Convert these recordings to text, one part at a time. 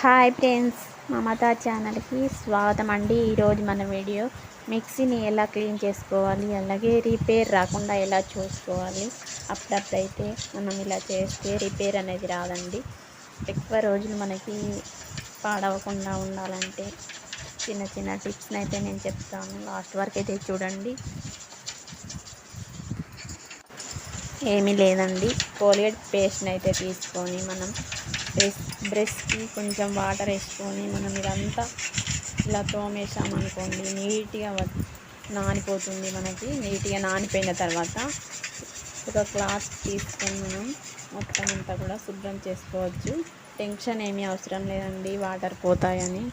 Hi friends, Mamata ఛానల్కి స్వాగతం అండి. ఈరోజు మన వీడియో మిక్సీని ఎలా క్లీన్ చేసుకోవాలి, అలాగే రిపేర్ రాకుండా ఎలా చూసుకోవాలి. అప్పుడప్పుడైతే మనం ఇలా చేస్తే రిపేర్ అనేది రాదండి. ఎక్కువ రోజులు మనకి పాడవకుండా ఉండాలంటే చిన్న చిన్న టిప్స్ని అయితే నేను చెప్తాను. లాస్ట్ వరకు అయితే చూడండి. ఏమీ లేదండి, కోల్గేట్ పేస్ట్ని అయితే తీసుకొని మనం బ్రష్కి కొంచెం వాటర్ వేసుకొని మనం ఇదంతా ఇలా తోమేసామనుకోండి, నీట్గా నానిపోతుంది. మనకి నీట్గా నానిపోయిన తర్వాత ఒక క్లాత్ తీసుకొని మనం మొత్తం అంతా కూడా శుభ్రం చేసుకోవచ్చు. టెన్షన్ ఏమీ అవసరం లేదండి, వాటర్ పోతాయని.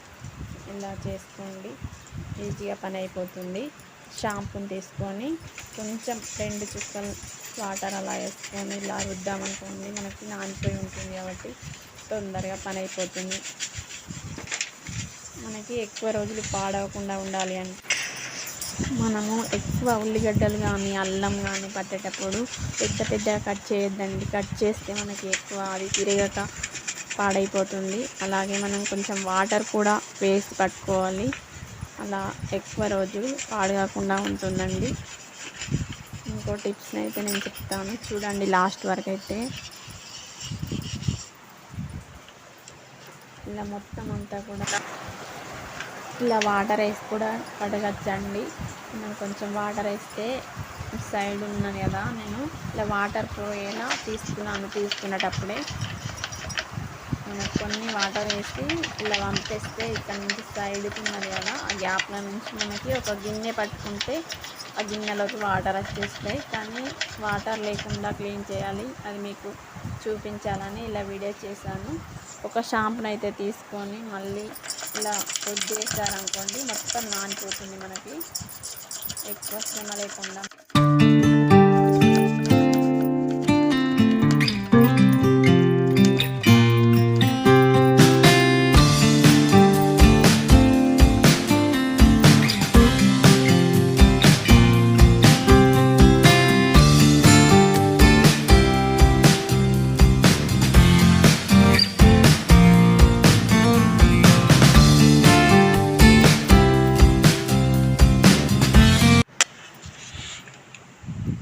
ఇలా చేసుకోండి, ఈజీగా పని అయిపోతుంది. షాంపూని తీసుకొని కొంచెం 2 చుక్కలు వాటర్ అలా వేసుకొని ఇలా రుద్దామనుకోండి, మనకి నానిపోయి ఉంటుంది కాబట్టి తొందరగా పని అయిపోతుంది. మనకి ఎక్కువ రోజులు పాడవకుండా ఉండాలి అంటే మనము ఎక్కువ ఉల్లిగడ్డలు కానీ అల్లం కానీ పట్టేటప్పుడు పెద్దగా కట్ చేయొద్దండి. కట్ చేస్తే మనకి ఎక్కువ అది తిరగక పాడైపోతుంది. అలాగే మనం కొంచెం వాటర్ కూడా వేసి పట్టుకోవాలి, అలా ఎక్కువ రోజులు పాడుకాకుండా ఉంటుందండి. ఇంకో టిప్స్ని అయితే నేను చెప్తాను, చూడండి లాస్ట్ వరకు అయితే. ఇలా మొత్తం అంతా కూడా ఇలా వాటర్ వేసి కూడా కడగచ్చండి. మనం కొంచెం వాటర్ వేస్తే సైడ్ ఉన్నది కదా, నేను ఇలా వాటర్ పోయేలా తీసుకునేటప్పుడే మనకు కొన్ని వాటర్ వేసి ఇలా వంపేస్తే ఇక్కడ నుంచి సైడ్కి ఉన్నది కదా, ఆ గ్యాప్ల నుంచి మనకి ఒక గిన్నె పట్టుకుంటే ఆ గిన్నెలోకి వాటర్ వచ్చేస్తాయి. కానీ వాటర్ లేకుండా క్లీన్ చేయాలి, అది మీకు చూపించాలని ఇలా వీడియో చేశాను. ఒక షాంపూని అయితే తీసుకొని మళ్ళీ ఇలా రుద్దేశారనుకోండి, మొత్తం నానిపోతుంది మనకి ఎక్కువ శ్రమ లేకుండా.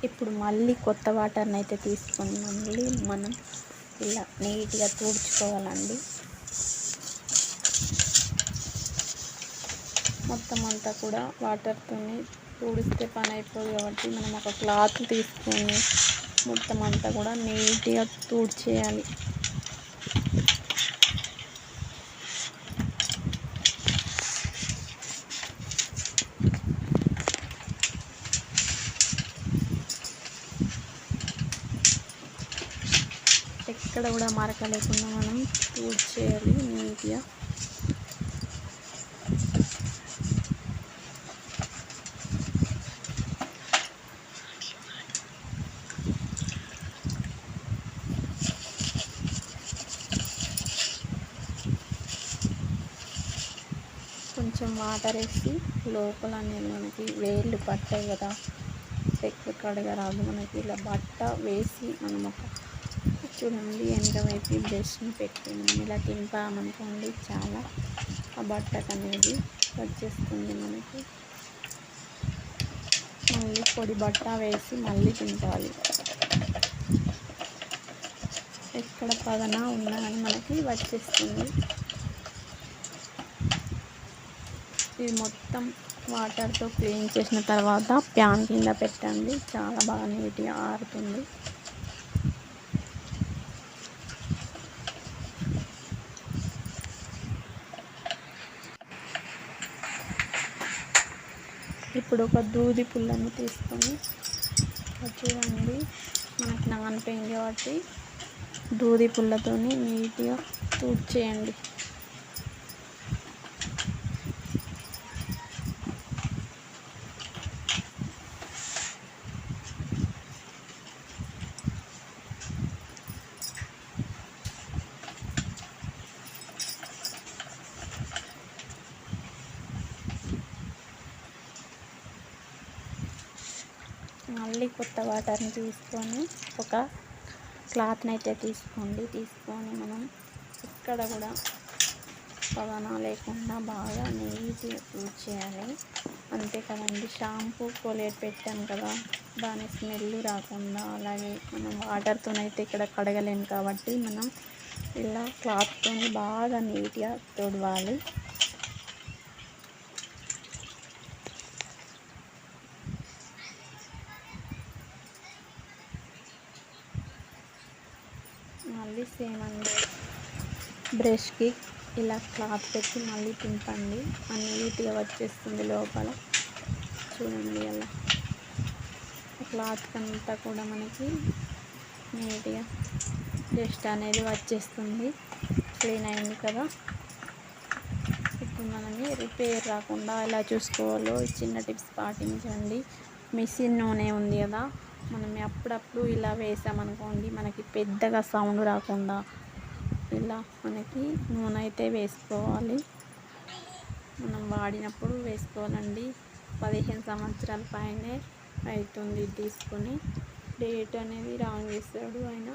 ఇప్పుడు మళ్ళీ కొత్త వాటర్ని అయితే తీసుకొని మళ్ళీ మనం ఇలా నీట్గా తుడుచుకోవాలండి. మొత్తం అంతా కూడా వాటర్తో తుడిస్తే పని అయిపోదు కాబట్టి మనం ఒక క్లాత్ తీసుకొని మొత్తం అంతా కూడా నీట్గా తుడిచేయాలి. ఎక్కడ కూడా మరక లేకుండా మనం తుడిచేయాలి నీట్గా. కొంచెం వాటర్ వేసి లోపల అనేది మనకి వేళ్ళు పట్టాయి కదా, ఎక్కువ కడగరాదు. మనకి ఇలా బట్ట వేసి మనం ఒక చూడండి వెనక వైపు బ్రష్ని పెట్టి మనం ఇలా తింపామనుకోండి, చాలా ఆ బట్టకు అనేది వచ్చేస్తుంది మనకి. మళ్ళీ పొడి బట్ట వేసి మళ్ళీ తింపాలి. ఎక్కడ పదన ఉన్నా కానీ మనకి వచ్చేస్తుంది. ఇది మొత్తం వాటర్తో క్లీన్ చేసిన తర్వాత ప్యాన్ కింద పెట్టండి, చాలా బాగా నీట్గా ఆరుతుంది. ఇప్పుడు ఒక దూది పుల్లని తీసుకొని చూడండి, మనకి నానిపోయింది కాబట్టి దూది పుల్లతో నీట్గా తుడిచేయండి. మళ్ళీ కొత్త వాటర్ని తీసుకొని ఒక క్లాత్ని అయితే తీసుకొని మనం ఇక్కడ కూడా పవన లేకుండా బాగా నీట్గా చేయాలి. అంతే కదండి, షాంపూ కోలేట్ పెట్టాం కదా, దాని స్మెల్ రాకుండా. అలాగే మనం వాటర్తోనైతే ఇక్కడ కడగలేం కాబట్టి మనం ఇలా క్లాత్తో బాగా నీట్గా తుడవాలి. మళ్ళీ సేమ్ అండి, బ్రష్కి ఇలా క్లాత్ పెట్టి మళ్ళీ తింపండి, నీట్గా వచ్చేస్తుంది లోపల. చూడండి అలా క్లాత్ అంతా కూడా మనకి నీట్గా డస్ట్ అనేది వచ్చేస్తుంది. క్లీన్ అయింది కదా. ఇప్పుడు మనని రిపేర్ రాకుండా ఎలా చూసుకోవాలో చిన్న టిప్స్ పాటించండి. మిషన్ నూనె ఉంది కదా, మనం అప్పుడప్పుడు ఇలా వేసామనుకోండి, మనకి పెద్దగా సౌండ్ రాకుండా ఇలా మనకి నూనె అయితే వేసుకోవాలి. మనం వాడినప్పుడు వేసుకోవాలండి. 15 సంవత్సరాల పైనే అవుతుంది తీసుకొని. డేట్ అనేది రాంగ్ చేస్తాడు ఆయన.